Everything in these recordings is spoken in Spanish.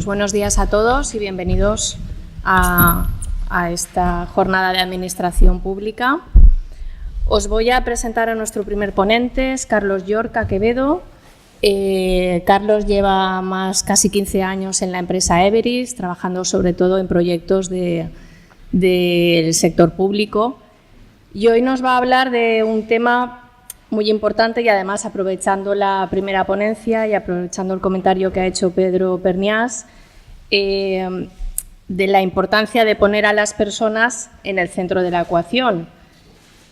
buenos días a todos y bienvenidos a esta jornada de Administración Pública. Os voy a presentar a nuestro primer ponente, es Carlos Llorca Quevedo. Carlos lleva casi 15 años en la empresa Everis, trabajando sobre todo en proyectos del sector público. Y hoy nos va a hablar de un tema muy importante y además aprovechando la primera ponencia y aprovechando el comentario que ha hecho Pedro Perniás, de la importancia de poner a las personas en el centro de la ecuación.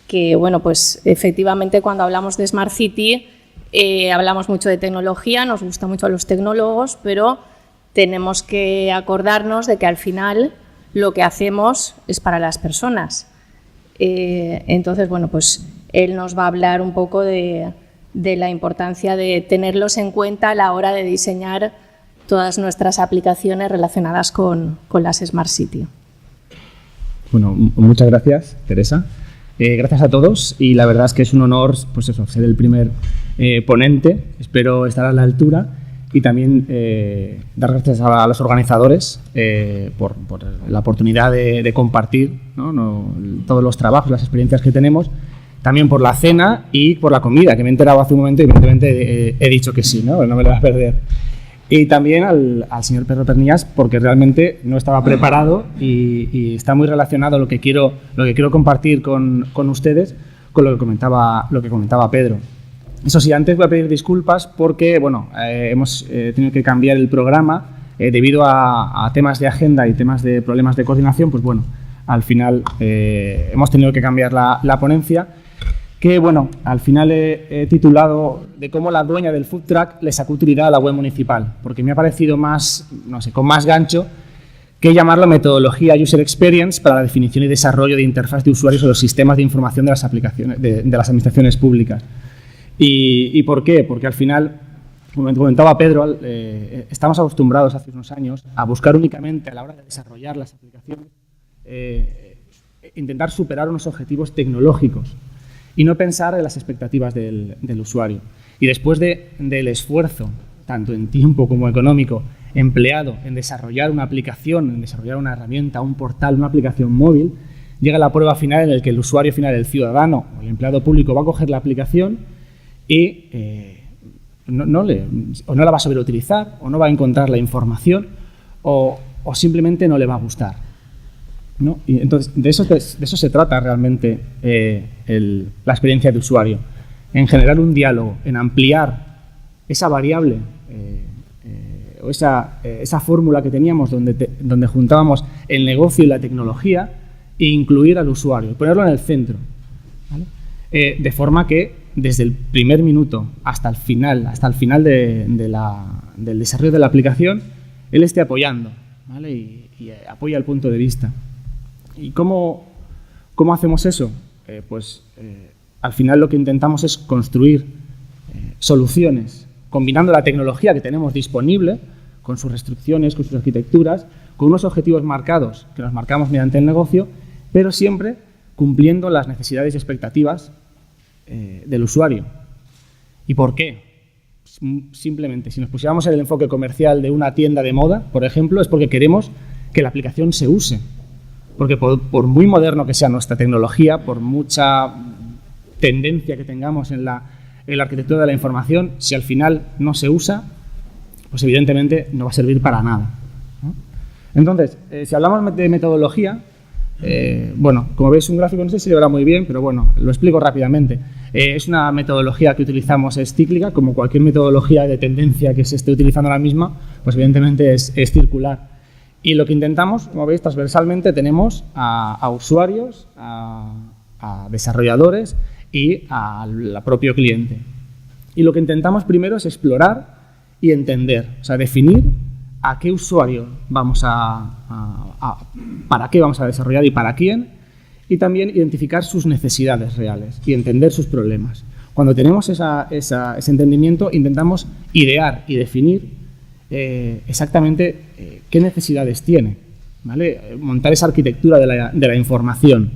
Que, bueno, pues efectivamente cuando hablamos de Smart City hablamos mucho de tecnología, nos gusta mucho a los tecnólogos, pero tenemos que acordarnos de que al final lo que hacemos es para las personas. Entonces, bueno, pues él nos va a hablar un poco de la importancia de tenerlos en cuenta a la hora de diseñar todas nuestras aplicaciones relacionadas con las Smart City. Bueno, muchas gracias, Teresa. Gracias a todos y la verdad es que es un honor, pues eso, ser el primer ponente. Espero estar a la altura y también dar gracias a los organizadores por la oportunidad de compartir, ¿no? Todos los trabajos, las experiencias que tenemos, también por la cena y por la comida, que me he enterado hace un momento y evidentemente he dicho que sí, no me lo voy a perder. Y también al señor Pedro Perniás, porque realmente no estaba preparado y está muy relacionado lo que quiero compartir con ustedes con lo que comentaba Pedro. Eso sí, antes voy a pedir disculpas porque bueno, hemos tenido que cambiar el programa debido a temas de agenda y temas de problemas de coordinación. Pues bueno, al final hemos tenido que cambiar la ponencia, que bueno, al final he titulado de cómo la dueña del food truck le sacó utilidad a la web municipal, porque me ha parecido más, no sé, con más gancho que llamarlo metodología User Experience para la definición y desarrollo de interfaz de usuarios o los sistemas de información de las aplicaciones de las administraciones públicas. ¿Y por qué? Porque al final, como comentaba Pedro, estamos acostumbrados hace unos años a buscar únicamente a la hora de desarrollar las aplicaciones, intentar superar unos objetivos tecnológicos y no pensar en las expectativas del usuario. Y después del esfuerzo, tanto en tiempo como económico, empleado en desarrollar una aplicación, en desarrollar una herramienta, un portal, una aplicación móvil, llega la prueba final en la que el usuario final, el ciudadano o el empleado público va a coger la aplicación y no la va a saber utilizar, o no va a encontrar la información, o simplemente no le va a gustar, ¿no? Y entonces, de eso se trata realmente la experiencia de usuario, en generar un diálogo, en ampliar esa variable o esa fórmula que teníamos donde juntábamos el negocio y la tecnología e incluir al usuario, ponerlo en el centro, ¿vale? De forma que desde el primer minuto hasta el final del desarrollo de la aplicación, él esté apoyando, ¿vale? Y apoya el punto de vista. ¿Y cómo hacemos eso? Al final lo que intentamos es construir soluciones, combinando la tecnología que tenemos disponible, con sus restricciones, con sus arquitecturas, con unos objetivos marcados, que nos marcamos mediante el negocio, pero siempre cumpliendo las necesidades y expectativas del usuario. ¿Y por qué? Simplemente, si nos pusiéramos en el enfoque comercial de una tienda de moda, por ejemplo, es porque queremos que la aplicación se use. Porque por muy moderno que sea nuestra tecnología, por mucha tendencia que tengamos en la arquitectura de la información, si al final no se usa, pues evidentemente no va a servir para nada, ¿no? Entonces, si hablamos de metodología, bueno, como veis un gráfico, no sé si se verá muy bien, pero bueno, lo explico rápidamente. Es una metodología que utilizamos, es cíclica, como cualquier metodología de tendencia que se esté utilizando ahora misma, pues evidentemente es circular. Y lo que intentamos, como veis, transversalmente tenemos a usuarios, a desarrolladores y al propio cliente. Y lo que intentamos primero es explorar y entender, o sea, definir a qué usuario para qué vamos a desarrollar y para quién, y también identificar sus necesidades reales y entender sus problemas. Cuando tenemos ese entendimiento, intentamos idear y definir exactamente qué necesidades tiene, ¿vale? Montar esa arquitectura de la información.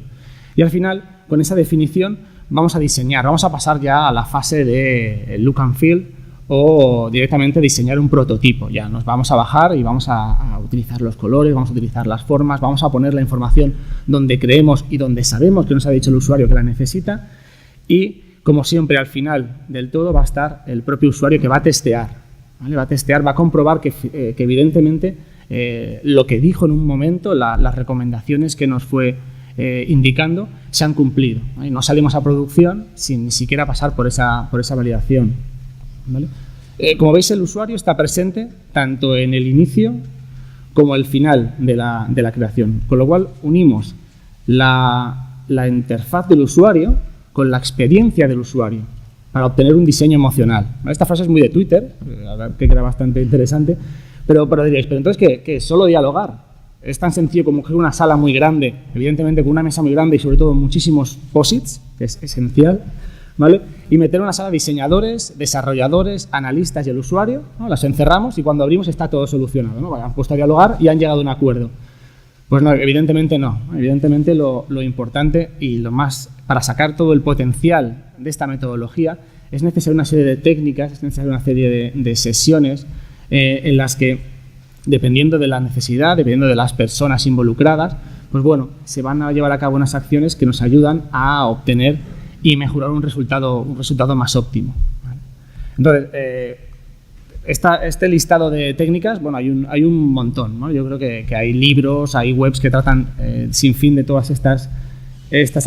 Y al final, con esa definición, vamos a diseñar, vamos a pasar ya a la fase de look and feel o directamente diseñar un prototipo. Ya nos vamos a bajar y vamos a utilizar los colores, vamos a utilizar las formas, vamos a poner la información donde creemos y donde sabemos que nos ha dicho el usuario que la necesita, y como siempre al final del todo va a estar el propio usuario que va a testear, ¿vale? Va a testear, va a comprobar que evidentemente lo que dijo en un momento, las recomendaciones que nos fue indicando, se han cumplido, ¿vale? No salimos a producción sin ni siquiera pasar por esa validación, ¿vale? Como veis, el usuario está presente tanto en el inicio como el final de la creación, con lo cual unimos la interfaz del usuario con la experiencia del usuario para obtener un diseño emocional, ¿vale? Esta frase es muy de Twitter, la verdad que era bastante interesante, pero diréis, ¿pero entonces qué? ¿Solo dialogar? Es tan sencillo como crear una sala muy grande, evidentemente con una mesa muy grande y sobre todo muchísimos posits, que es esencial, ¿vale? Y meter en una sala diseñadores, desarrolladores, analistas y el usuario, ¿no? Las encerramos y cuando abrimos está todo solucionado, ¿no? Han puesto a dialogar y han llegado a un acuerdo. Pues no, evidentemente no. Evidentemente lo importante y lo más, para sacar todo el potencial de esta metodología, es necesaria una serie de técnicas, es necesaria una serie de sesiones en las que, dependiendo de la necesidad, dependiendo de las personas involucradas, pues bueno, se van a llevar a cabo unas acciones que nos ayudan a obtener y mejorar un resultado más óptimo, ¿vale? Entonces, este listado de técnicas, bueno, hay un montón, ¿no? Yo creo que hay libros, hay webs que tratan sin fin de todas estas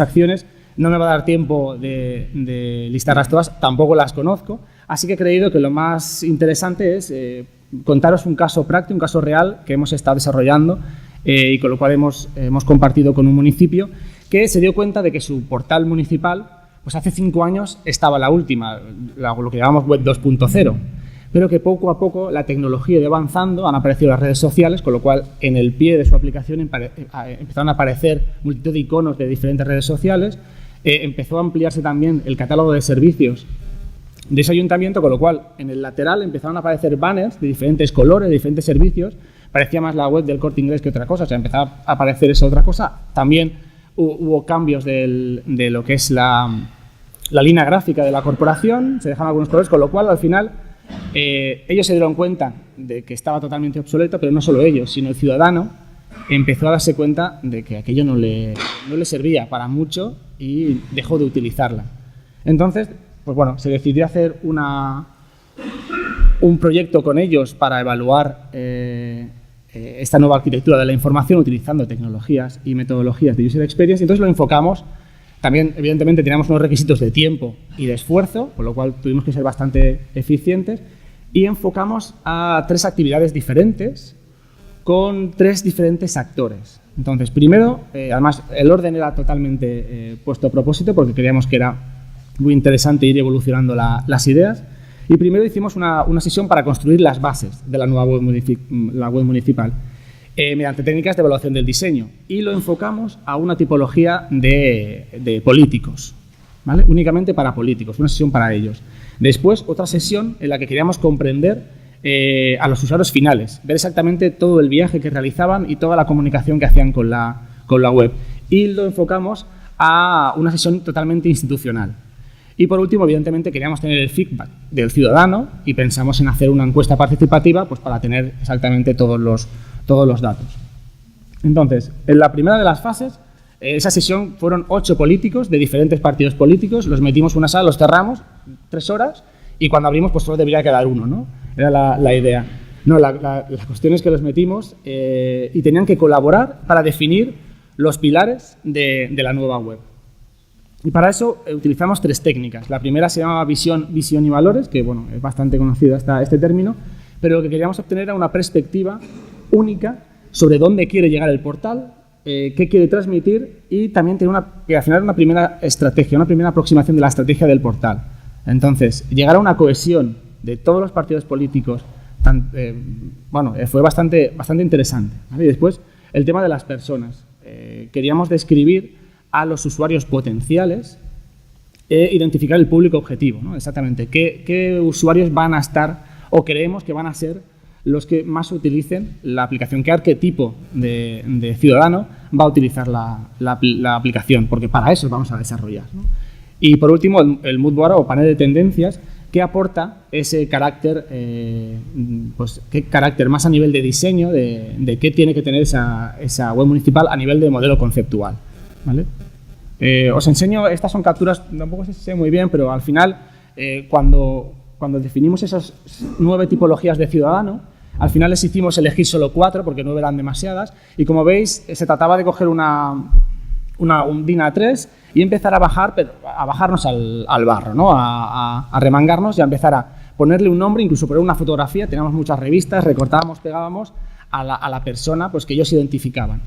acciones. No me va a dar tiempo de listarlas todas, tampoco las conozco, así que he creído que lo más interesante es contaros un caso práctico, un caso real que hemos estado desarrollando y con lo cual hemos compartido con un municipio que se dio cuenta de que su portal municipal, pues hace 5 años estaba la última, lo que llamamos web 2.0, pero que poco a poco la tecnología iba avanzando, han aparecido las redes sociales, con lo cual en el pie de su aplicación empezaron a aparecer multitud de iconos de diferentes redes sociales, empezó a ampliarse también el catálogo de servicios de ese ayuntamiento, con lo cual en el lateral empezaron a aparecer banners de diferentes colores, de diferentes servicios, parecía más la web del Corte Inglés que otra cosa, o sea, empezaba a aparecer esa otra cosa. También hubo cambios de lo que es la línea gráfica de la corporación, se dejaron algunos colores, con lo cual al final ellos se dieron cuenta de que estaba totalmente obsoleto, pero no solo ellos, sino el ciudadano empezó a darse cuenta de que aquello no le servía para mucho y dejó de utilizarla. Entonces, pues bueno, se decidió hacer un proyecto con ellos para evaluar esta nueva arquitectura de la información utilizando tecnologías y metodologías de User Experience. Entonces lo enfocamos, también evidentemente teníamos unos requisitos de tiempo y de esfuerzo, por lo cual tuvimos que ser bastante eficientes, y enfocamos a 3 actividades diferentes con 3 diferentes actores. Entonces, primero, además el orden era totalmente puesto a propósito porque creíamos que era muy interesante ir evolucionando las ideas. Y primero hicimos una sesión para construir las bases de la nueva web municipal mediante técnicas de evaluación del diseño, y lo enfocamos a una tipología de políticos, ¿vale? Únicamente para políticos, una sesión para ellos. Después, otra sesión en la que queríamos comprender a los usuarios finales, ver exactamente todo el viaje que realizaban y toda la comunicación que hacían con la web. Y lo enfocamos a una sesión totalmente institucional. Y por último, evidentemente, queríamos tener el feedback del ciudadano y pensamos en hacer una encuesta participativa, pues para tener exactamente todos los datos. Entonces, en la primera de las fases, esa sesión fueron 8 políticos de diferentes partidos políticos, los metimos en una sala, los cerramos 3 horas y cuando abrimos pues solo debería quedar uno, ¿no? Era la idea. No, la cuestión es que los metimos y tenían que colaborar para definir los pilares de la nueva web. Y para eso utilizamos 3 técnicas. La primera se llamaba visión y valores, que bueno, es bastante conocido este término, pero lo que queríamos obtener era una perspectiva única sobre dónde quiere llegar el portal, qué quiere transmitir, y también tener que al final una primera estrategia, una primera aproximación de la estrategia del portal. Entonces, llegar a una cohesión de todos los partidos políticos, fue bastante interesante, ¿vale? Y después, el tema de las personas. Queríamos describir a los usuarios potenciales e identificar el público objetivo, ¿no? Exactamente, qué usuarios van a estar o creemos que van a ser los que más utilicen la aplicación, qué arquetipo de ciudadano va a utilizar la aplicación, porque para eso vamos a desarrollar, ¿no? Y por último, el mood board o panel de tendencias, qué aporta ese carácter, pues qué carácter más a nivel de diseño, de qué tiene que tener esa web municipal a nivel de modelo conceptual, ¿vale? Os enseño, estas son capturas, tampoco sé muy bien, pero al final, cuando definimos esas 9 tipologías de ciudadano, al final les hicimos elegir solo 4 porque 9 eran demasiadas, y como veis, se trataba de coger un DIN A3 y empezar a bajarnos al barro, ¿no? A remangarnos y a empezar a ponerle un nombre, incluso poner una fotografía. Teníamos muchas revistas, recortábamos, pegábamos a la persona pues, que ellos identificaban.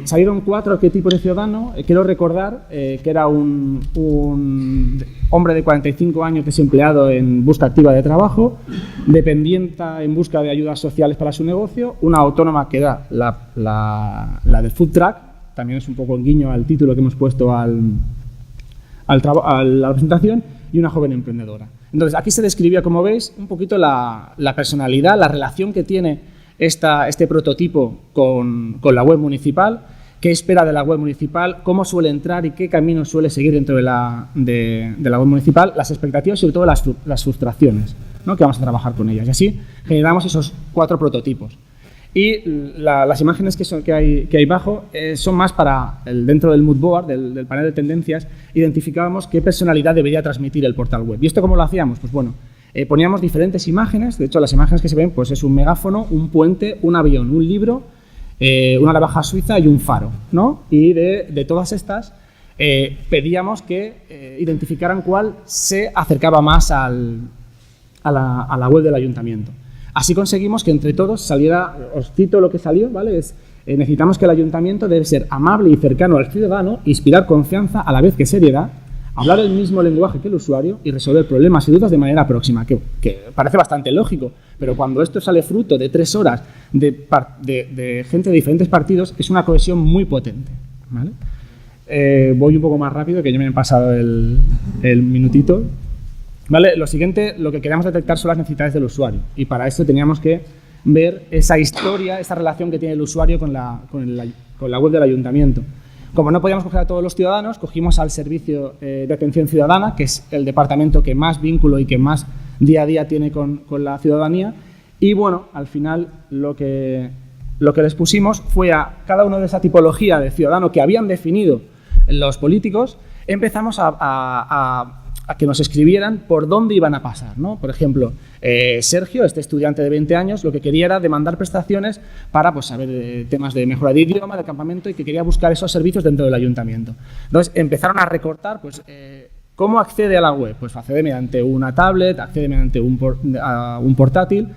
Salieron 4 arquetipos de ciudadano. Quiero recordar que era un hombre de 45 años desempleado en busca activa de trabajo, dependiente en busca de ayudas sociales para su negocio, una autónoma que era la de food truck, también es un poco un guiño al título que hemos puesto a la presentación, y una joven emprendedora. Entonces, aquí se describía, como veis, un poquito la personalidad, la relación que tiene este prototipo con la web municipal, qué espera de la web municipal, cómo suele entrar y qué camino suele seguir dentro de la web municipal, las expectativas y sobre todo las frustraciones, ¿no? Que vamos a trabajar con ellas. Y así generamos esos 4 prototipos. Y las imágenes que hay bajo son más para, dentro del mood board, del panel de tendencias, identificábamos qué personalidad debería transmitir el portal web. ¿Y esto cómo lo hacíamos? Pues bueno, poníamos diferentes imágenes. De hecho, las imágenes que se ven pues es un megáfono, un puente, un avión, un libro, una navaja suiza y un faro, ¿no? Y de todas estas pedíamos que identificaran cuál se acercaba más a la web del ayuntamiento. Así conseguimos que entre todos saliera, os cito lo que salió, ¿vale? Necesitamos que el ayuntamiento debe ser amable y cercano al ciudadano, inspirar confianza a la vez que seriedad, hablar el mismo lenguaje que el usuario y resolver problemas y dudas de manera próxima, que parece bastante lógico, pero cuando esto sale fruto de 3 horas de gente de diferentes partidos, es una cohesión muy potente, ¿vale? Voy un poco más rápido, que ya me he pasado el minutito. ¿Vale? Lo siguiente, lo que queríamos detectar son las necesidades del usuario, y para esto teníamos que ver esa historia, esa relación que tiene el usuario con la web del ayuntamiento. Como no podíamos coger a todos los ciudadanos, cogimos al servicio de atención ciudadana, que es el departamento que más vínculo y que más día a día tiene con la ciudadanía, y bueno, al final lo que les pusimos fue a cada uno de esa tipología de ciudadano que habían definido los políticos, empezamos a que nos escribieran por dónde iban a pasar, ¿no? Por ejemplo, Sergio, este estudiante de 20 años, lo que quería era demandar prestaciones para pues, saber temas de mejora de idioma, de campamento, y que quería buscar esos servicios dentro del ayuntamiento. Entonces, empezaron a recortar, pues, ¿cómo accede a la web? Pues accede mediante una tablet, accede mediante un portátil.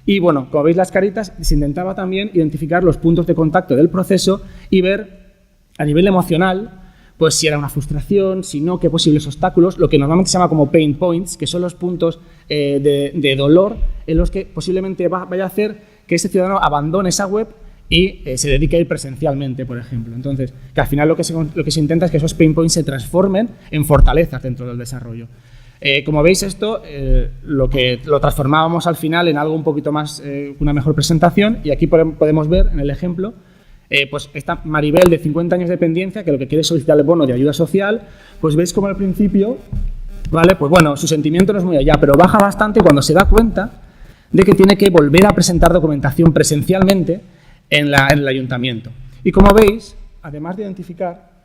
Y bueno, como veis las caritas, se intentaba también identificar los puntos de contacto del proceso y ver a nivel emocional pues si era una frustración, si no, qué posibles obstáculos, lo que normalmente se llama como pain points, que son los puntos de dolor en los que posiblemente vaya a hacer que ese ciudadano abandone esa web y se dedique a ir presencialmente, por ejemplo. Entonces, que al final lo que se intenta es que esos pain points se transformen en fortalezas dentro del desarrollo. Como veis, esto lo transformábamos al final en algo un poquito más, una mejor presentación, y aquí podemos ver en el ejemplo pues esta Maribel de 50 años de dependencia, que lo que quiere es solicitar el bono de ayuda social. Pues veis como al principio, ¿vale? Pues bueno, su sentimiento no es muy allá, pero baja bastante cuando se da cuenta de que tiene que volver a presentar documentación presencialmente en el ayuntamiento. Y como veis, además de identificar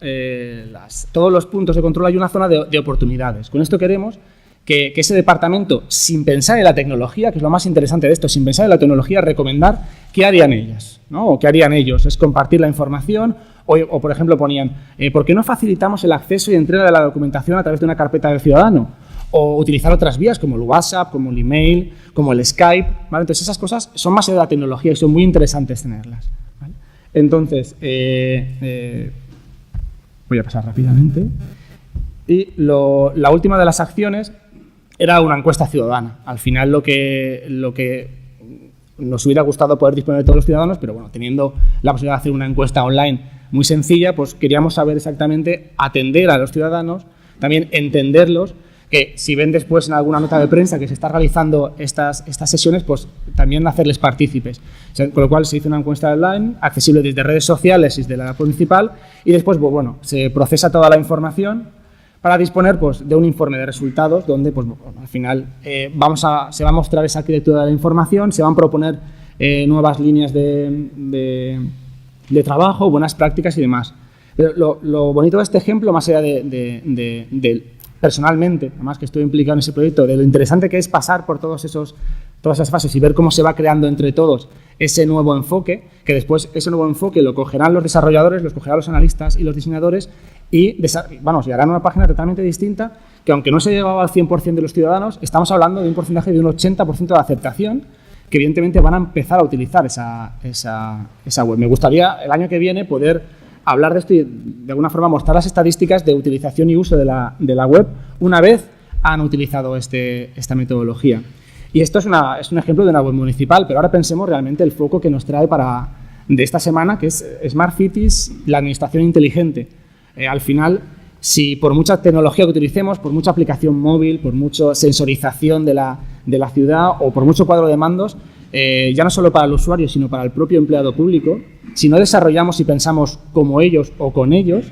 todos los puntos de control, hay una zona de oportunidades. Con esto queremos que ese departamento, sin pensar en la tecnología, que es lo más interesante de esto, sin pensar en la tecnología, recomendar qué harían ellas, ¿no? O qué harían ellos, es compartir la información, o por ejemplo ponían, ¿por qué no facilitamos el acceso y entrega de la documentación a través de una carpeta del ciudadano? O utilizar otras vías como el WhatsApp, como el email, como el Skype, ¿vale? Entonces esas cosas son más de la tecnología y son muy interesantes tenerlas, ¿vale? Entonces, voy a pasar rápidamente. Y la última de las acciones era una encuesta ciudadana. Al final lo que nos hubiera gustado poder disponer de todos los ciudadanos, pero bueno, teniendo la posibilidad de hacer una encuesta online muy sencilla, pues queríamos saber exactamente, atender a los ciudadanos, también entenderlos, que si ven después en alguna nota de prensa que se está realizando estas sesiones, pues también hacerles partícipes. O sea, con lo cual se hizo una encuesta online, accesible desde redes sociales y desde la municipal, y después, pues, bueno, se procesa toda la información para disponer pues, de un informe de resultados donde pues, al final se va a mostrar esa arquitectura de la información, se van a proponer nuevas líneas de trabajo, buenas prácticas y demás. Pero lo bonito de este ejemplo, más allá de personalmente, además que estoy implicado en ese proyecto, de lo interesante que es pasar por todas esas fases y ver cómo se va creando entre todos ese nuevo enfoque, que después ese nuevo enfoque lo cogerán los desarrolladores, los cogerán los analistas y los diseñadores y harán una página totalmente distinta que, aunque no se llegaba al 100% de los ciudadanos, estamos hablando de un porcentaje de un 80% de aceptación que evidentemente van a empezar a utilizar esa web. Me gustaría el año que viene poder hablar de esto y de alguna forma mostrar las estadísticas de utilización y uso de la web una vez han utilizado esta metodología. Y esto es un ejemplo de una web municipal, pero ahora pensemos realmente el foco que nos trae de esta semana, que es Smart Cities, la administración inteligente. Al final, si por mucha tecnología que utilicemos, por mucha aplicación móvil, por mucha sensorización de la ciudad o por mucho cuadro de mandos, ya no solo para el usuario, sino para el propio empleado público, si no desarrollamos y pensamos como ellos o con ellos,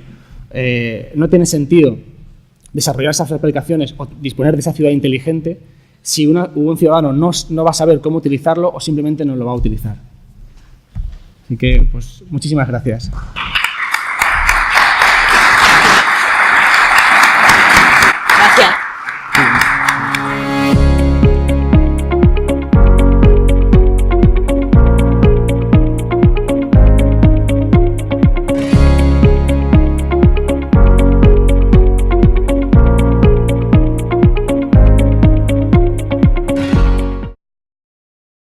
no tiene sentido desarrollar esas aplicaciones o disponer de esa ciudad inteligente si un ciudadano no va a saber cómo utilizarlo o simplemente no lo va a utilizar. Así que, pues, muchísimas gracias. Gracias.